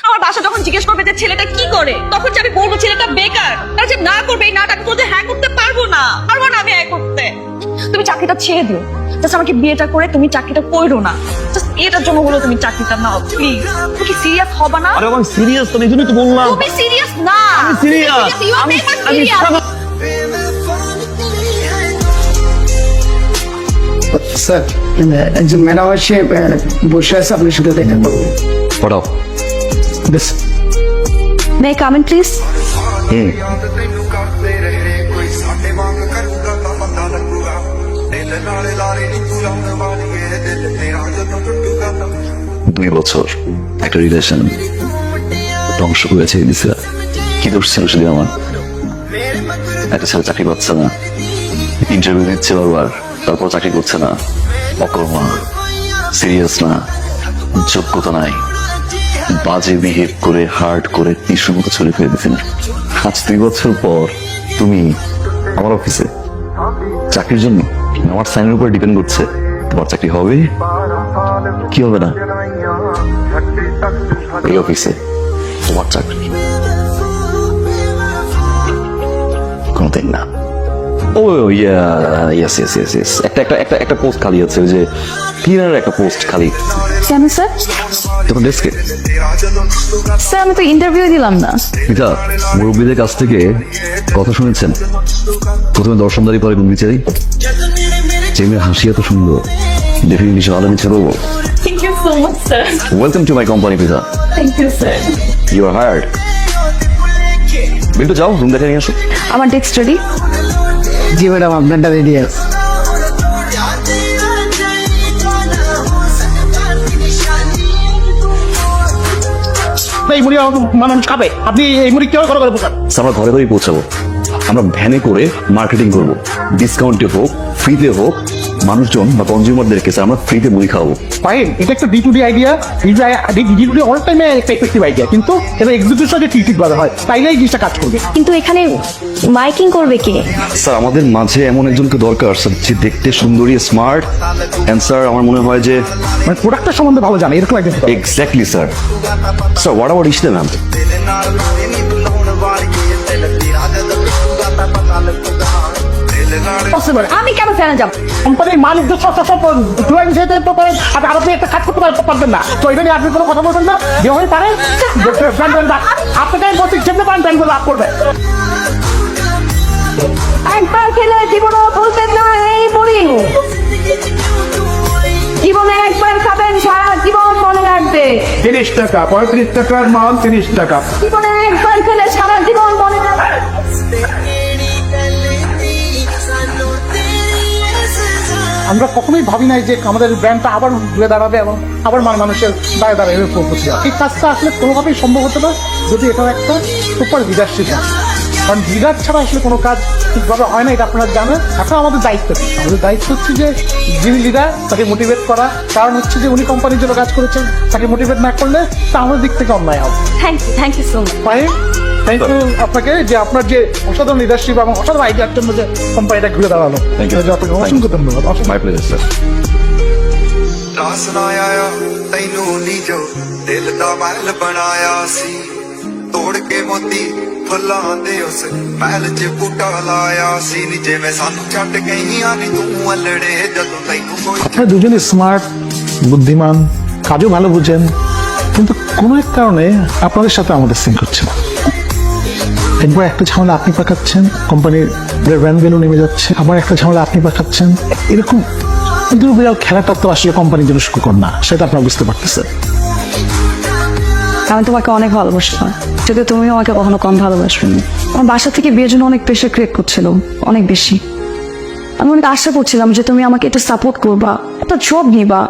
আমার বাসা যখন জিজ্ঞেস করবে যে ছেলেটা কি করে, তখন যে আমি বলবো ছেলেটা বেকার। তারা যে না করবে এই নাটক করতে, হ্যাঁ করতে পারবো না আমি হ্যাঁ করতে। তুমি চাকরিটা ছেড়ে দিও, জাস্ট আমাকে বিয়েটা করে তুমি চাকরিটা করো না। জাস্ট এটার জন্য বলো তুমি চাকরিটা নাও প্লিজ। তুমি কি সিরিয়াস হবে না? আরে আমি সিরিয়াস তো, এই জন্যই তো বললাম। তুমি সিরিয়াস না। আমি সিরিয়াস। আমি স্যার একজন ম্যাডাম এসে বসে আছে, আপনার সাথে দেখা করবো। পড়াও। বেশ, মে কাম ইন প্লিজ? দুই বছর একটা রিলেশন ধ্বংস করেছে দিশা। কি দোষ ছিল সেদিন আমার? একটা ছেলে চাকরি পাচ্ছে না, ইন্টারভিউ দিচ্ছে বারবার, তারপর চাকরি করছে না, অকর্মা, সিরিয়াস না, যোগ্যতা নাই, বাজে বিহেভ করে হার্ড করে টিস্যুর মতো ছড়ে ফেলে দিছি না। আজ 2 বছর পর তুমি আমার অফিসে চাকরির জন্য আমার সাইনের উপর ডিপেন্ড করছে। তোমার চাকরি হবে কি হবে না? এই অফিসে তোমার চাকরি কোনদিন না। ও ইয়েস ইয়েস ইয়েস ইয়েস, একটা পোস্ট খালি আছে, ওই যে ক্লিনার একটা পোস্ট খালি। কেন স্যার? তোমার ডেস্কে। স্যার আমি তো ইন্টারভিউ দিলাম না। এটা মুরব্বীদের কাছ থেকে কথা শুনেছেন, প্রথমে দর্শনদারি পরে বিচারি। চেমের হাসি এত সুন্দর, ডেফিনেটলি ভালো মিছে বলবো। Thank you so much sir. Welcome to my company pizza. Thank you sir. You are hired. Biltu যাও, রুম দেখে নিয়ে আসো। আমার টেক্সট রেডি? জি ম্যাডাম, আপনারটা রেডি আছে। এই মুড়ি মানুষ খাবে, আপনি এই মুড়ি কেউ করে পোষান? আমরা ঘরে ঘরেই পৌঁছাবো, আমরা ভ্যানে করে মার্কেটিং করবো, ডিসকাউন্টে হোক ফ্রিতে হোক, মানুষজন বা কনজিউমারদেরকে আমরা ফ্রিতে মুড়ি খাওয়াবো। ফাইন, এটা একটা D2D আইডিয়া। D2D অল টাইমে একটা এফেক্টিভ আইডিয়া, কিন্তু এটা এক্সিকিউশন যে ঠিকভাবে হয়, তাইলে এই জিনিসটা কাজ করবে। কিন্তু এখানে মাইকিং করবে কে? স্যার আমাদের মাঝে এমন একজনকে দরকার স্যার, যে দেখতে সুন্দরী, স্মার্ট, এন্ড স্যার আমার মনে হয় যে মানে প্রোডাক্টটা সম্বন্ধে ভালো জানে, এরকম একজন। Exactly sir. Sir what about ইশতে ম্যাম? আমি কেন ফেলে যাব? কোম্পানির মালিকদের সব ড্রয়িং সেটে তো করেন, আর আপনি একটা কাজ করতে পারবেন না, তো এটা নিয়ে আপনি কোনো কথা বলছেন না। যে হয়ে পারেন আপনাকে বলছি, যেতে পারেন ব্যাংকগুলো লাভ করবে। একবার খেলে জীবনে বলতেন না এই মুড়ি, জীবনে একবার খাবেন সারা জীবন মনে রাখবে। 30 টাকা, 35 টাকার মাল 30 টাকা। জীবনে একবার খেলে সারা জীবন মনে রাখবে। আমরা কখনোই ভাবি নাই যে আমাদের ব্র্যান্ডটা আবার ঘুরে দাঁড়াবে এবং আবার মানুষের দাঁড়ে দাঁড়াবে। এই কাজটা আসলে কোনোভাবেই সম্ভব হতো না যদি এটা একটা সুপার লিডারশিপ হয়। কারণ লিডার ছাড়া আসলে কোনো কাজ ঠিকভাবে হয় না, এটা আপনারা জানেন। এখন আমাদের দায়িত্ব হচ্ছে যে যিনি লিডার তাকে মোটিভেট করা। কারণ হচ্ছে যে উনি কোম্পানির জন্য কাজ করেছেন, তাকে মোটিভেট না করলে তা আমাদের দিক থেকে অন্যায় হবে। Thank you so much. Fine, thank you আপনাকে, যে আপনার যে অসাধারণ লিডারশিপ এবং অসাধারণ আইডিয়ার জন্য যে কোম্পানিটা ঘুরে দাঁড়ালো। Thank you. আপনাকে অসংখ্য ধন্যবাদ। My pleasure sir. ਰਾਸ ਨਾ ਆਇਆ ਤੈਨੂੰ ਨੀ ਜੋ ਦਿਲ ਦਾ ਮਹਿਲ ਬਣਾਇਆ ਸੀ, ਤੋੜ ਕੇ ਮੋਤੀ ਫੁੱਲਾਂ ਦੇ ਉਸ ਮਹਿਲ 'ਚ ਬੂਟਾ ਲਾਇਆ ਸੀ, ਨੀ ਜਿਵੇਂ ਸਾਨੂੰ ਛੱਡ ਗਈਆਂ ਨੀ ਤੂੰ ਅਲੜੇ ਜਦੋਂ ਤੈਨੂੰ ਕੋਈ। আপনারা দুজনে স্মার্ট, বুদ্ধিমান, কাজও ভালো বুঝেন, কিন্তু কোনো এক কারণে আপনাদের সাথে আমাদের সিঙ্ক হচ্ছে না। একবার একটা ঝামেলা আপনি পাকাচ্ছেন, কোম্পানির ব্র্যান্ড ভ্যালু নেমে যাচ্ছে, আবার একটা ঝামেলা আপনি পাকাচ্ছেন। এরকম বিড়াল খেলাটা তো আসলে কোম্পানির জন্য সুখকর না, সেটা আপনারা বুঝতে পারতেছেন। আমি তোমাকে অনেক ভালোবাসতাম, যদি তুমিও আমাকে কখনো কম ভালোবাসবেনি। আমার বাসা থেকে বিয়ের জন্য অনেক প্রেশার ক্রিয়েট করছিল, অনেক বেশি। আমি অনেক আশা করছিলাম যে তুমি আমাকে একটু সাপোর্ট করবা, একটা জব নিবা,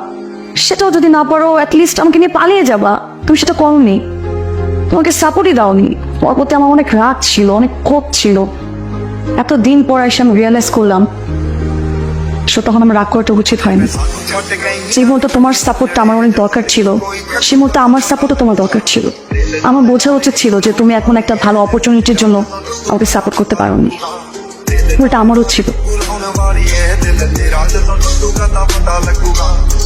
সেটাও যদি না পারো অ্যাটলিস্ট আমাকে নিয়ে পালিয়ে যাবা। তুমি সেটা করোনি, তোমাকে সাপোর্টই দাওনি। ওর প্রতি আমার অনেক রাগ ছিল, অনেক ক্ষোভ ছিল। এত দিন পর এসে আমি রিয়েলাইজ করলাম তখন আমার রাগ করাটা উচিত হয়নি। যে মুহূর্তে তোমার সাপোর্টটা আমার অনেক দরকার ছিল, সে মুহূর্তে আমার সাপোর্টও তোমার দরকার ছিল। আমার বোঝা উচিত ছিল যে তুমি এখন একটা ভালো অপরচুনিটির জন্য আমাকে সাপোর্ট করতে পারোনি, ওটা আমারও ছিল।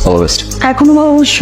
All the best. এখনো অবশ্য